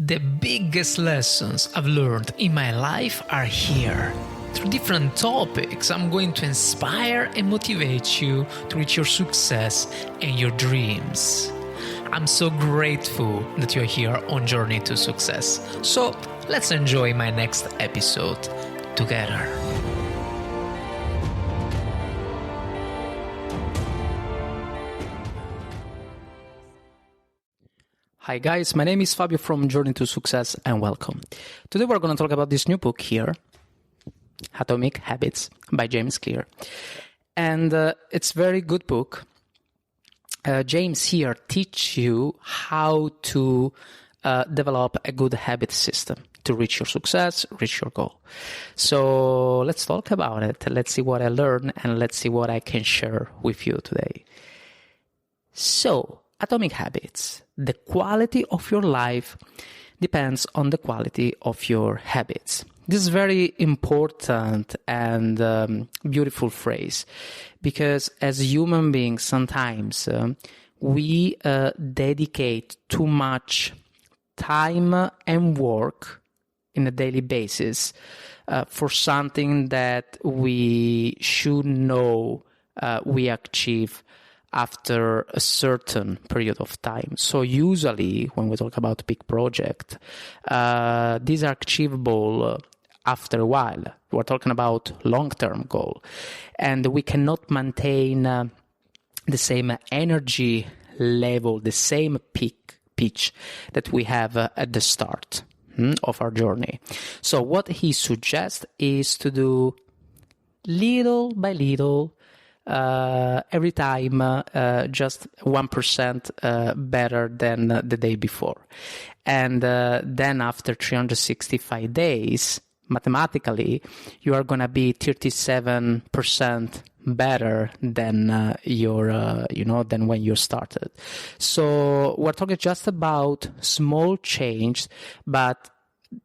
The biggest lessons I've learned in my life are here. Through different topics, I'm going to inspire and motivate you to reach your success and your dreams. I'm so grateful that you're here on Journey to Success. So let's enjoy my next episode together. Hi guys, my name is Fabio from Journey to Success and welcome. Today we're going to talk about this new book here, Atomic Habits by James Clear. And it's a very good book. James here teach you how to develop a good habit system to reach your success, reach your goal. So let's talk about it. Let's see what I learned and let's see what I can share with you today. So, Atomic Habits. The quality of your life depends on the quality of your habits. This is very important and beautiful phrase because as human beings, sometimes we dedicate too much time and work in a daily basis for something that we should know we achieve after a certain period of time. So usually when we talk about big project, these are achievable after a while. We're talking about long-term goal. And we cannot maintain the same energy level, the same pitch that we have at the start of our journey. So what he suggests is to do little by little, every time just 1% better than the day before. And then after 365 days, mathematically, you are going to be 37% better than than when you started. So we're talking just about small change, but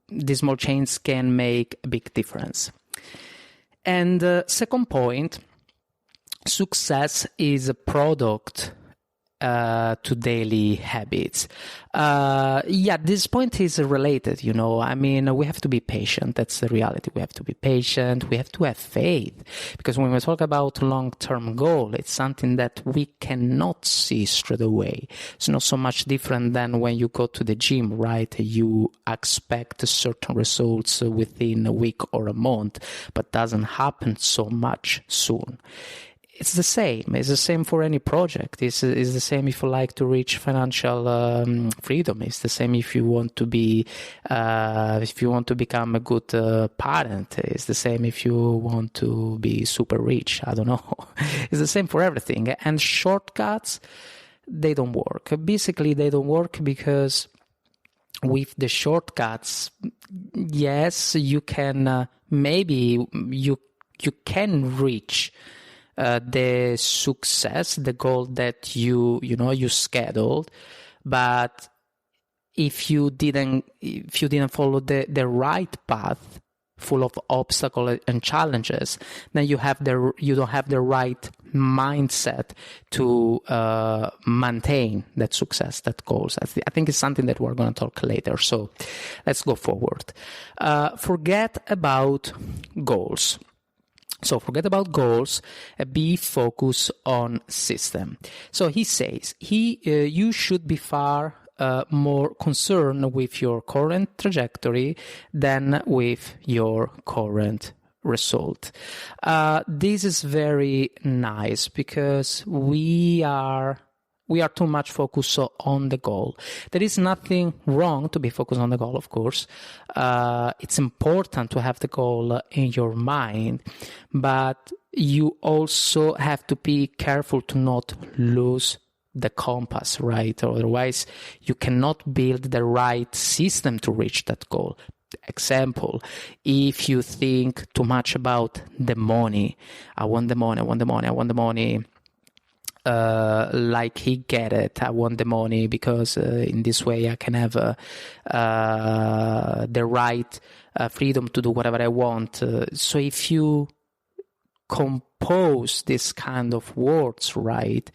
these small changes can make a big difference. And second point, success is a product to daily habits. This point is related, we have to be patient. That's the reality. We have to be patient. We have to have faith. Because when we talk about long-term goal, it's something that we cannot see straight away. It's not so much different than when you go to the gym, right? You expect certain results within a week or a month, but doesn't happen so much soon. It's the same. It's the same for any project. It's the same if you like to reach financial freedom. It's the same if you want to be, if you want to become a good parent. It's the same if you want to be super rich. I don't know. It's the same for everything. And shortcuts, they don't work. Basically, they don't work because with the shortcuts, yes, you can maybe you can reach the success, the goal that you scheduled, but if you didn't follow the right path, full of obstacles and challenges, then you don't have the right mindset to maintain that success, that goals. I think it's something that we're going to talk later. So let's go forward. Forget about goals. So forget about goals, be focused on system. So he says, you should be far more concerned with your current trajectory than with your current result. This is very nice because we are too much focused on the goal. There is nothing wrong to be focused on the goal, of course. It's important to have the goal in your mind, but you also have to be careful to not lose the compass, right? Otherwise, you cannot build the right system to reach that goal. Example, if you think too much about the money, I want the money, like he get it. I want the money because in this way I can have the right freedom to do whatever I want. So if you compose this kind of words, right,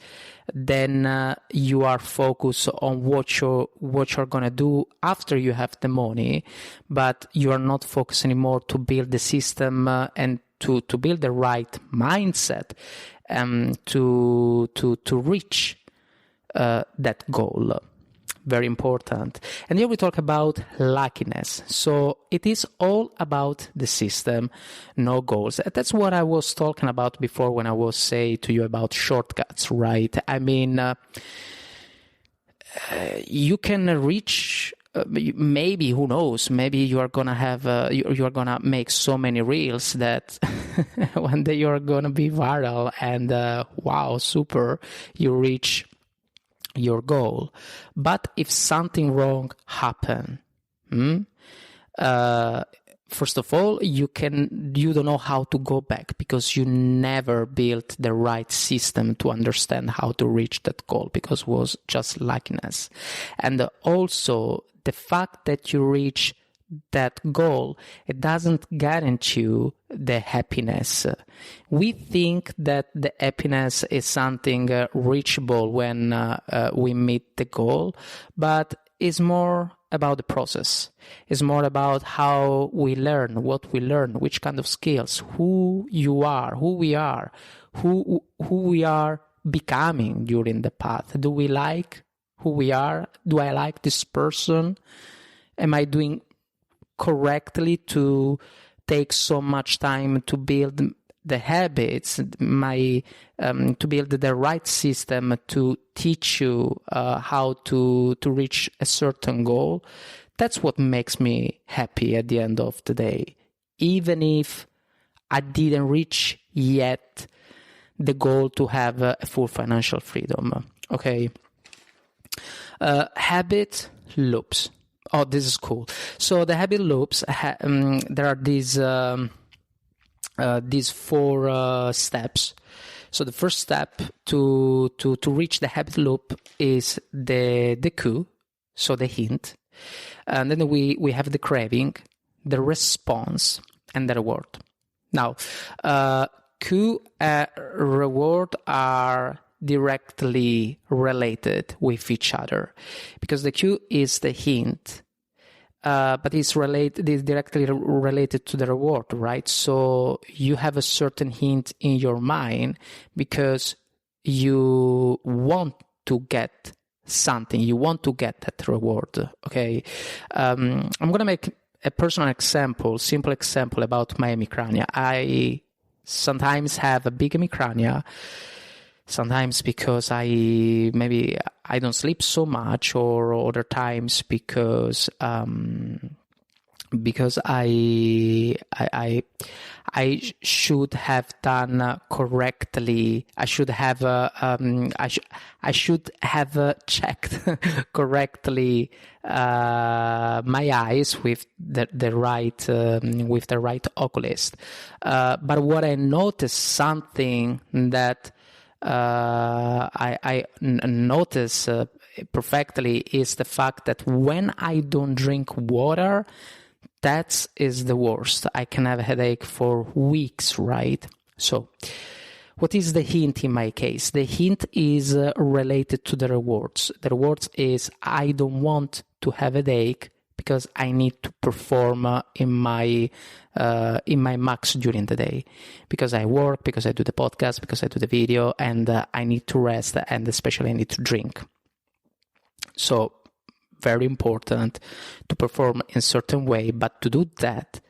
then you are focused on what you're gonna do after you have the money, but you are not focused anymore to build the system and to build the right mindset to reach that goal. Very important. And here we talk about luckiness. So it is all about the system, no goals. That's what I was talking about before when I was saying to you about shortcuts, right? I mean, you can reach, maybe, who knows, maybe you are gonna have, you are gonna make so many reels that one day you're gonna be viral and wow, super, you reach your goal. But if something wrong happen, first of all, you don't know how to go back because you never built the right system to understand how to reach that goal, because it was just luckiness. And also the fact that you reach that goal, it doesn't guarantee you the happiness. We think that the happiness is something reachable when we meet the goal, but it's more about the process. It's more about how we learn, what we learn, which kind of skills, who you are, who we are, who we are becoming during the path. Do we like who we are? Do I like this person? Am I doing correctly to take so much time to build the habits, to build the right system to teach you how to reach a certain goal? That's what makes me happy at the end of the day, even if I didn't reach yet the goal to have a full financial freedom. Okay. Habit loops. Oh, this is cool. So the habit loops, there are these 4 steps. So the first step to reach the habit loop is the cue, so the hint. And then we have the craving, the response, and the reward. Now, cue and reward are directly related with each other, because the cue is the hint, but it's directly related to the reward, right? So you have a certain hint in your mind because you want to get something, you want to get that reward. Okay, I'm gonna make a personal example, simple example about my hemicrania. I sometimes have a big hemicrania. Sometimes because I don't sleep so much, or other times because I should have done correctly. I should have checked correctly my eyes with the right oculist. But what I noticed, something that I notice perfectly, is the fact that when I don't drink water, that is the worst. I can have a headache for weeks, right? So what is the hint in my case? The hint is related to the rewards. The rewards is I don't want to have a headache because I need to perform in my max during the day, because I work, because I do the podcast, because I do the video, and I need to rest, and especially I need to drink. So very important to perform in a certain way, but to do that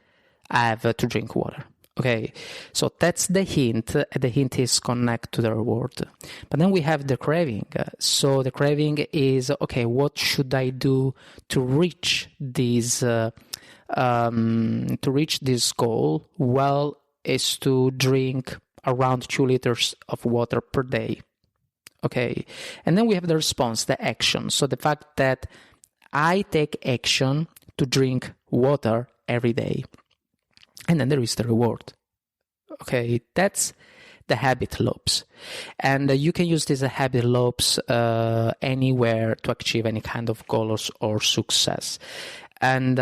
I have to drink water. Okay, so that's the hint. The hint is connected to the reward. But then we have the craving. So the craving is, okay, what should I do to reach this goal? Well, is to drink around 2 liters of water per day. Okay, and then we have the response, the action. So the fact that I take action to drink water every day. And then there is the reward. Okay, that's the habit loops. And you can use these habit loops anywhere to achieve any kind of goals or success. And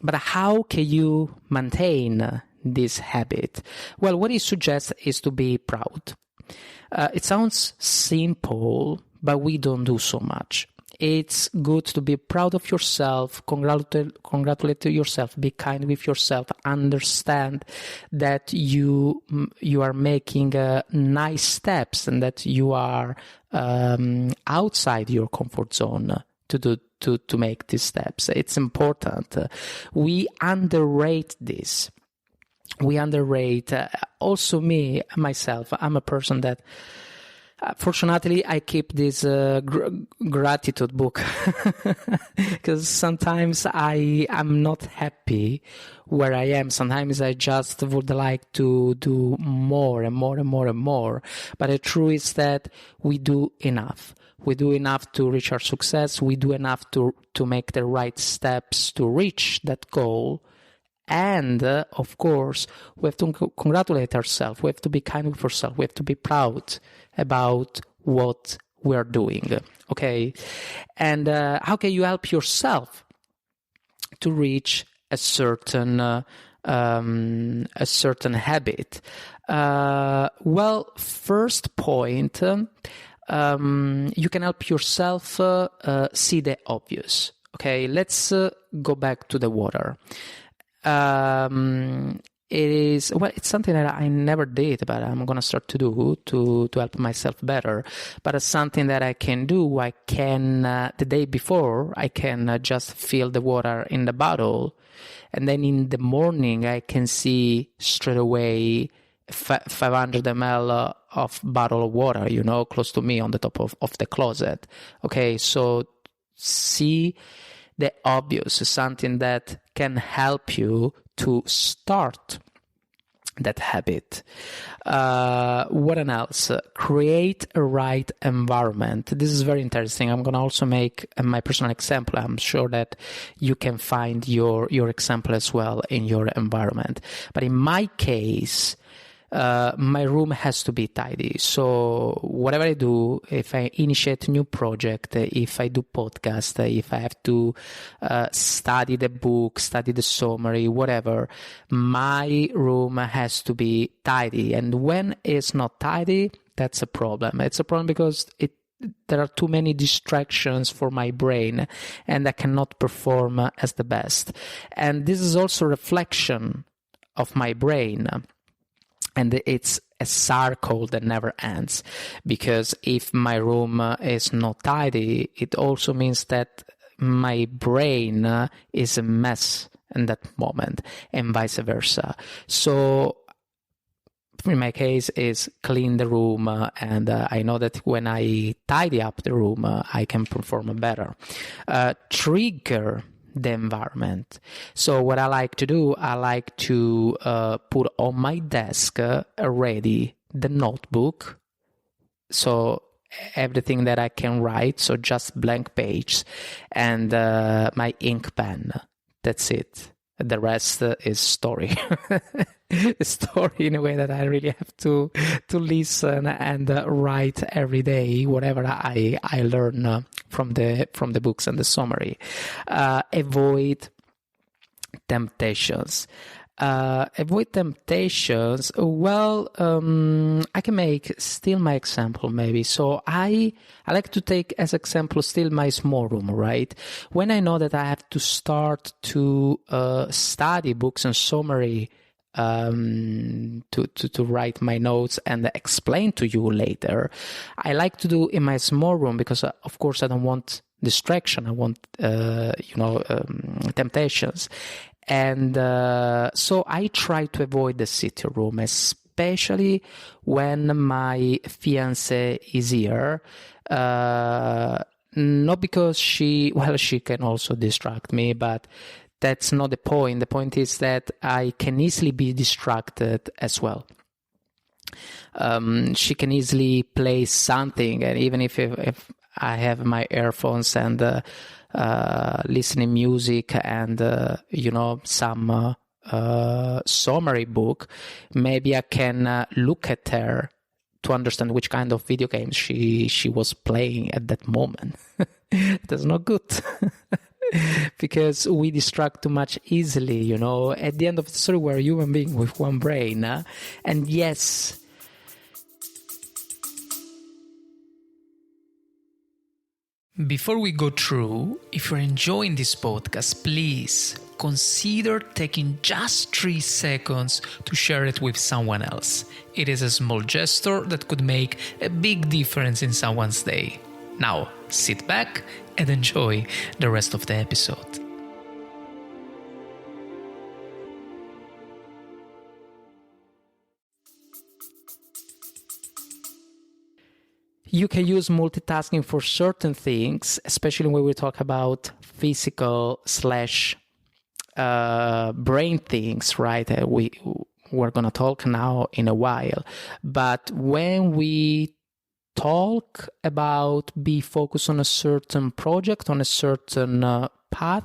but how can you maintain this habit? Well, what he suggests is to be proud. It sounds simple, but we don't do so much. It's good to be proud of yourself, congratulate yourself, be kind with yourself, understand that you are making nice steps and that you are outside your comfort zone to make these steps. It's important. We underrate this. We underrate also myself. I'm a person that fortunately I keep this gratitude book because sometimes I am not happy where I am. Sometimes I just would like to do more and more and more and more. But the truth is that we do enough. We do enough to reach our success. We do enough to make the right steps to reach that goal. And, of course, we have to congratulate ourselves. We have to be kind with ourselves. We have to be proud about what we're doing. Okay? And how can you help yourself to reach a certain habit? Well, first point, you can help yourself see the obvious. Okay? Let's go back to the water. It's something that I never did, but I'm going to start to do to help myself better. But it's something that I can do. I can, the day before, I can just fill the water in the bottle. And then in the morning, I can see straight away 500 ml of bottle of water, close to me on the top of the closet. Okay, so see the obvious is something that can help you to start that habit. What else? Create a right environment. This is very interesting. I'm going to also make my personal example. I'm sure that you can find your example as well in your environment. But in my case, my room has to be tidy. So whatever I do, if I initiate a new project, if I do podcast, if I have to study the book, study the summary, whatever, my room has to be tidy. And when it's not tidy, that's a problem. It's a problem because there are too many distractions for my brain and I cannot perform as the best. And this is also a reflection of my brain. And it's a circle that never ends, because if my room is not tidy, it also means that my brain is a mess in that moment, and vice versa. So in my case is clean the room, and I know that when I tidy up the room, I can perform better. Trigger the environment. So what I like to do, I like to put on my desk ready the notebook, so everything that I can write, so just blank page, and my ink pen. That's it. The rest is story. Story in a way that I really have to listen and write every day whatever I learn from the books and the summary. Avoid temptations. Avoid temptations. Well, I can make still my example maybe. So I like to take as example still my small room, right? When I know that I have to start to study books and summary, to write my notes and explain to you later, I like to do in my small room, because of course I don't want distraction. I want temptations. And so I try to avoid the sitting room, especially when my fiancé is here. Not because she can also distract me, but that's not the point. The point is that I can easily be distracted as well. She can easily play something, and even if I have my earphones and listening music and some summary book, maybe I can look at her to understand which kind of video games she was playing at that moment. That's not good. because we distract too much easily, you know. At the end of the story, we're a human being with one brain. And yes, before we go through, if you're enjoying this podcast, please consider taking just 3 seconds to share it with someone else. It is a small gesture that could make a big difference in someone's day. Now, sit back and enjoy the rest of the episode. you can use multitasking for certain things, especially when we talk about physical slash brain things, right? We're going to talk now in a while. But when we talk about be focused on a certain project, on a certain path,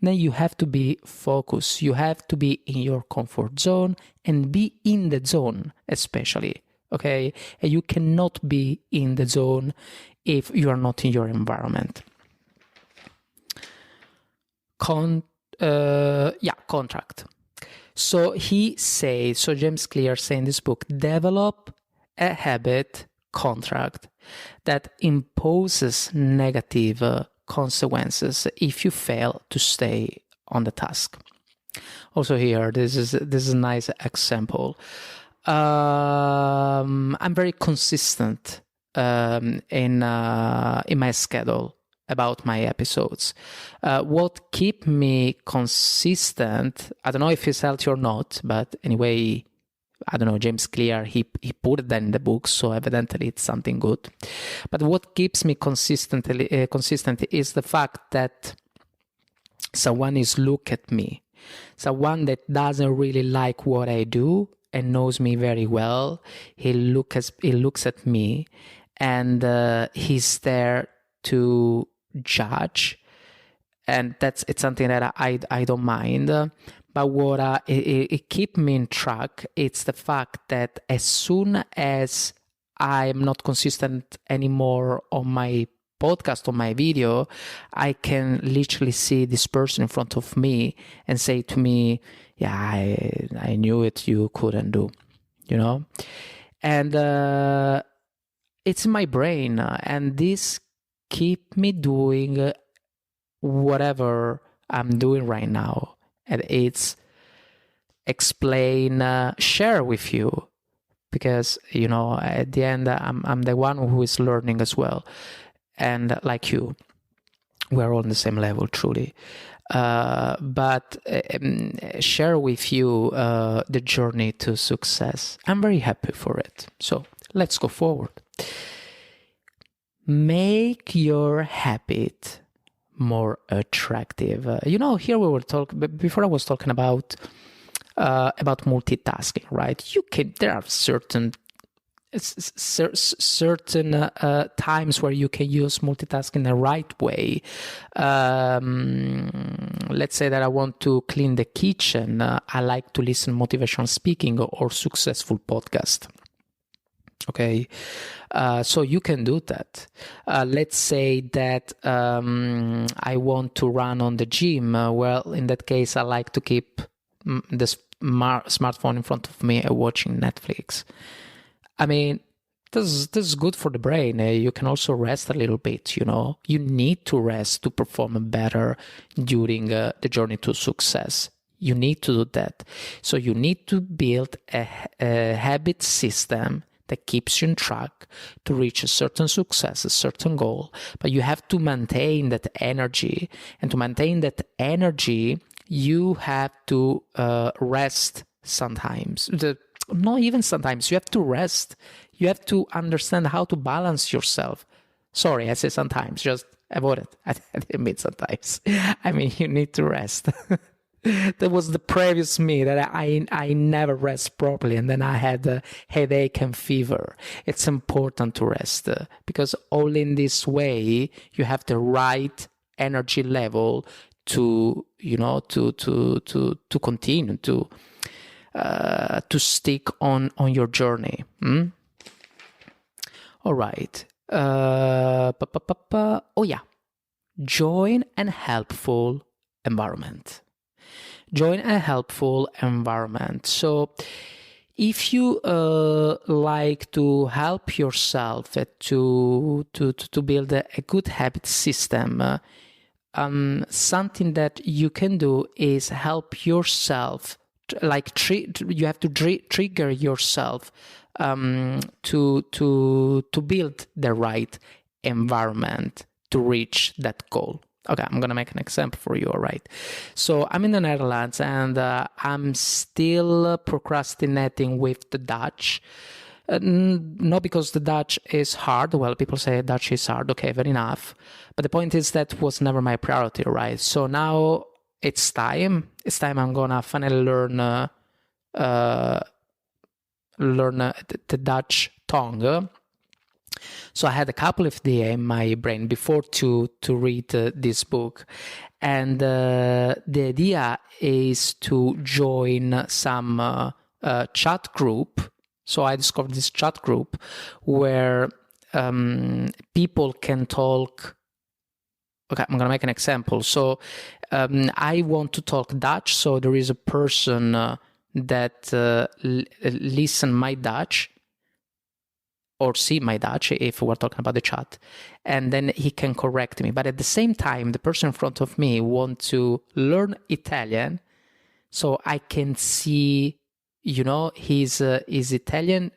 then you have to be focused. You have to be in your comfort zone and be in the zone, especially. Okay, and you cannot be in the zone if you are not in your environment. Contract. So James Clear says in this book, develop a habit contract that imposes negative consequences if you fail to stay on the task. Also here, this is a nice example. I'm very consistent in my schedule about my episodes. What keep me consistent, I don't know if it's healthy or not, but anyway, I don't know, James Clear, he put that in the book, so evidently it's something good. But what keeps me consistent is the fact that someone is look at me, someone that doesn't really like what I do and knows me very well. He looks at me, and he's there to judge, and it's something that I don't mind. But what it keep me in track, it's the fact that as soon as I'm not consistent anymore on my podcast, on my video, I can literally see this person in front of me and say to me, yeah, I knew it, you couldn't do, you know? And it's in my brain, and this keep me doing whatever I'm doing right now. And it's explain, share with you, because, you know, at the end, I'm the one who is learning as well. And like you, we're all on the same level, truly. But share with you the journey to success. I'm very happy for it. So let's go forward. Make your habit more attractive. You know, here we were talking, before I was talking about multitasking, right? There are certain times where you can use multitasking the right way. Let's say that I want to clean the kitchen. I like to listen motivational speaking or successful podcast. Okay, so you can do that. Let's say that I want to run on the gym. Well, in that case, I like to keep the smartphone in front of me and watching Netflix. I mean, this is good for the brain. You can also rest a little bit, you know. You need to rest to perform better during the journey to success. You need to do that. So you need to build a habit system that keeps you on track to reach a certain success, a certain goal. But you have to maintain that energy. And to maintain that energy, you have to rest sometimes. Not even sometimes. You have to rest. You have to understand how to balance yourself. Sorry, I say sometimes. Just avoid it. I didn't mean sometimes. I mean, you need to rest. That was the previous me, that I never rest properly, and then I had a headache and fever. It's important to rest because only in this way you have the right energy level to, you know, to continue to stick on your journey. All right. Oh yeah. join a helpful environment. Join a helpful environment. So if you like to help yourself to build a good habit system, something that you can do is help yourself, you have to trigger yourself to build the right environment to reach that goal. Okay, I'm going to make an example for you, all right? So I'm in the Netherlands and I'm still procrastinating with the Dutch. Not because the Dutch is hard. Well, people say Dutch is hard. Okay, fair enough. But the point is that was never my priority, right? So now it's time. It's time I'm going to finally learn the Dutch tongue. So I had a couple of ideas in my brain before to read this book. And the idea is to join some chat group. So I discovered this chat group where people can talk. Okay, I'm going to make an example. So I want to talk Dutch. So there is a person that listen my Dutch or see my Dutch if we're talking about the chat, and then he can correct me. But at the same time, the person in front of me wants to learn Italian, so I can see, his Italian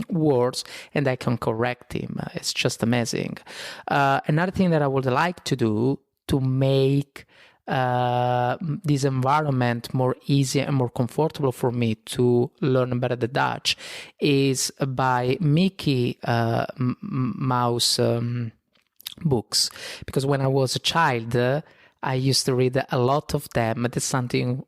words, and I can correct him. It's just amazing. Another thing that I would like to do to make this environment more easy and more comfortable for me to learn better the Dutch is by Mickey Mouse books. Because when I was a child, I used to read a lot of them. That's something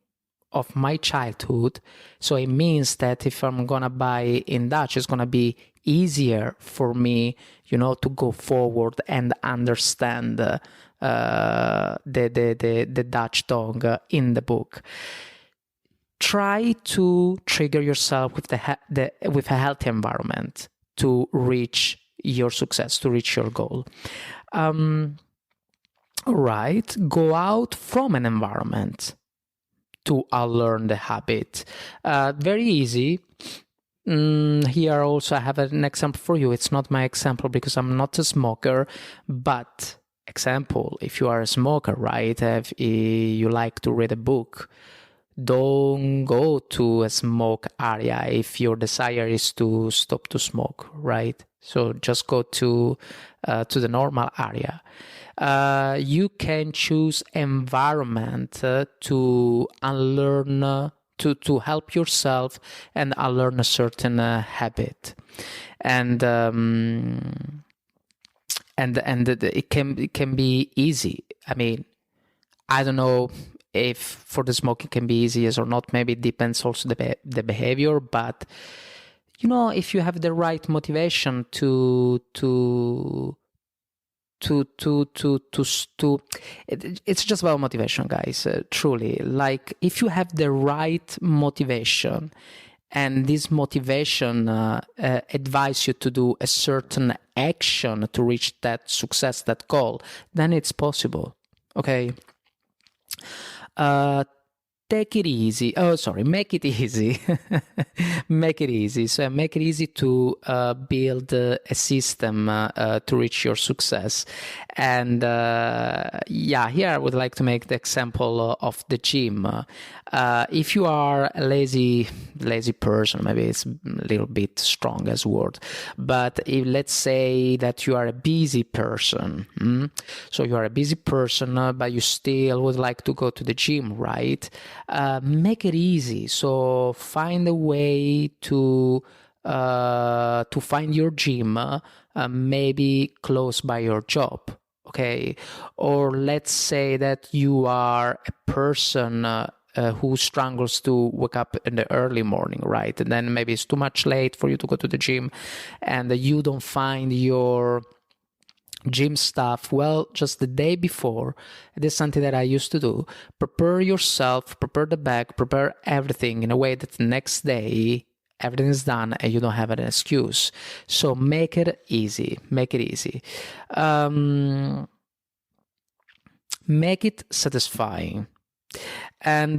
of my childhood. So it means that if I'm gonna buy in Dutch, it's gonna be easier for me, to go forward and understand the Dutch tongue in the book. Try to trigger yourself with with a healthy environment to reach your success, to reach your goal. Right, go out from an environment to unlearn the habit. Very easy. Here also I have an example for you. It's not my example because I'm not a smoker, but example, if you are a smoker, right, if you like to read a book, don't go to a smoke area if your desire is to stop to smoke, right? So just go to the normal area. You can choose environment to unlearn, to help yourself and unlearn a certain habit, and it can be easy. I mean, I don't know if for the smoking can be easy or not. Maybe it depends also the behavior, but if you have the right motivation it's just about motivation, guys. Truly, like if you have the right motivation and this motivation advise you to do a certain action to reach that success, that goal, then it's possible. Okay. Take it easy. Make it easy. Make it easy. So make it easy to build a system to reach your success. And here I would like to make the example of the gym. If you are a lazy person, maybe it's a little bit strong as a word, but let's say that you are a busy person. So you are a busy person, but you still would like to go to the gym, right? Make it easy. So find a way to find your gym, maybe close by your job. Okay, or let's say that you are a person who struggles to wake up in the early morning, right? And then maybe it's too much late for you to go to the gym, and you don't find your gym stuff. Well, just the day before, this is something that I used to do. Prepare yourself, prepare the bag, prepare everything in a way that the next day everything is done and you don't have an excuse. So make it easy. Make it easy. make it satisfying. And,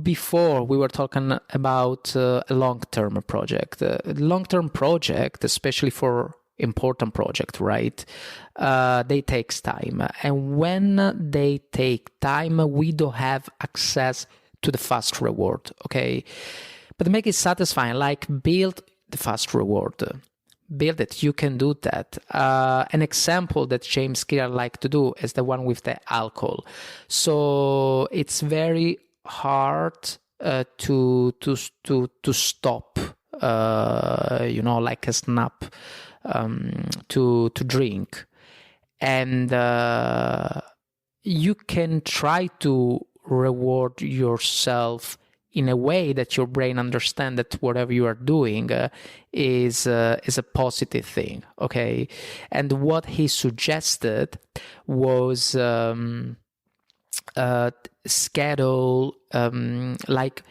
before we were talking about a long-term project. Long-term project, especially for important project, right? They takes time. And when they take time, we don't have access to the fast reward, okay? But make it satisfying, like build the fast reward. Build it, you can do that. An example that James Clear like to do is the one with the alcohol. So it's very hard to stop, like a snap, to drink. And you can try to reward yourself in a way that your brain understands that whatever you are doing is a positive thing, okay? And what he suggested was schedule, like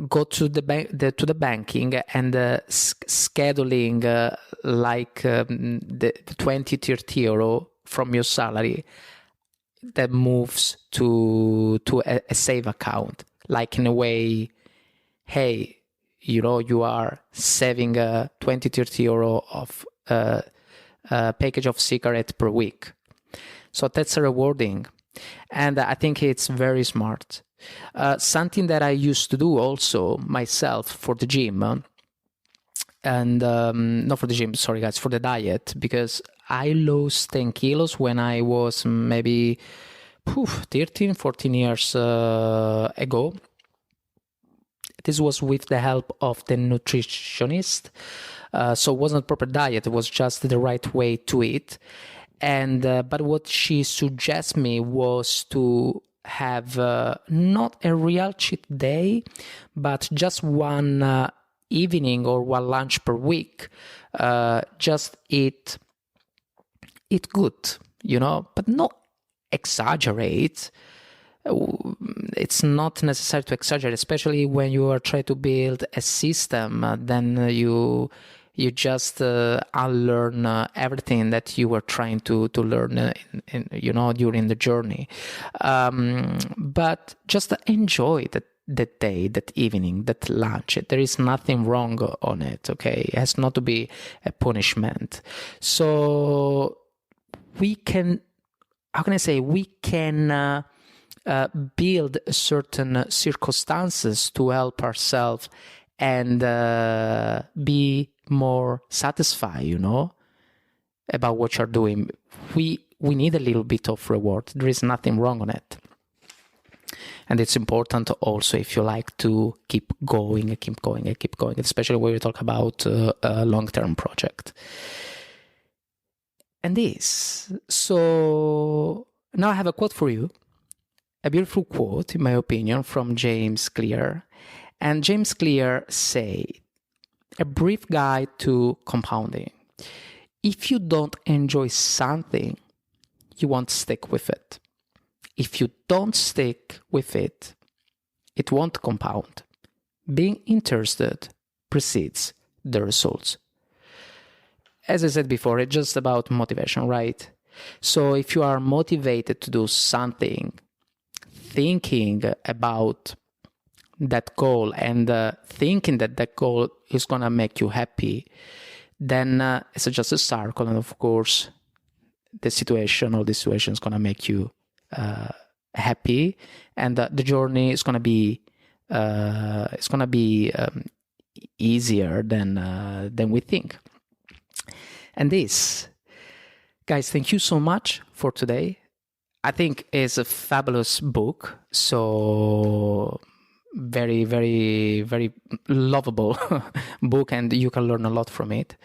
go to the banking and scheduling like the 20-30 euro from your salary that moves to a save account. Like in a way, hey, you are saving 20-30 euro of a package of cigarettes per week. So that's rewarding. And I think it's very smart. Something that I used to do also myself for the gym, and not for the gym, sorry guys, for the diet, because I lost 10 kilos when I was maybe 13, 14 years ago. This was with the help of the nutritionist. So it wasn't a proper diet, it was just the right way to eat. And but what she suggests me was to have not a real cheat day, but just one evening or one lunch per week. Just eat good, but not exaggerate. It's not necessary to exaggerate, especially when you are trying to build a system. Then you just unlearn everything that you were trying to learn during the journey. But just enjoy that day, that evening, that lunch. There is nothing wrong on it, okay? It has not to be a punishment. So we can, build certain circumstances to help ourselves and be more satisfied, about what you're doing. We need a little bit of reward. There is nothing wrong on it. And it's important also if you like to keep going, especially when we talk about a long-term project. And this. So now I have a quote for you. A beautiful quote, in my opinion, from James Clear. And James Clear say, a brief guide to compounding. If you don't enjoy something, you won't stick with it. If you don't stick with it, it won't compound. Being interested precedes the results. As I said before, it's just about motivation, right? So if you are motivated to do something, thinking about that goal and thinking that goal is going to make you happy, then it's just a circle. And of course, the situation is going to make you happy, and the journey is going to be easier than we think. And this, guys, thank you so much for today. I think it's a fabulous book, so very, very, very lovable book, and you can learn a lot from it.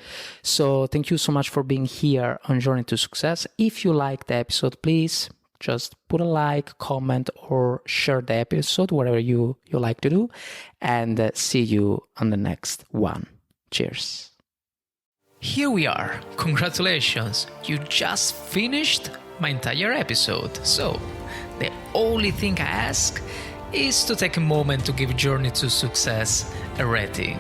So thank you so much for being here on Journey to Success. If you like the episode, please just put a like, comment, or share the episode, whatever you like to do, and see you on the next one. Cheers. Here we are. Congratulations. You just finished my entire episode. So, the only thing I ask is to take a moment to give Journey to Success a rating.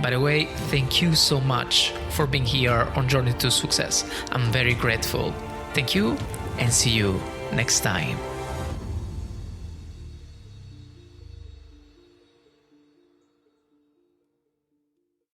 By the way, thank you so much for being here on Journey to Success. I'm very grateful. Thank you, and see you next time.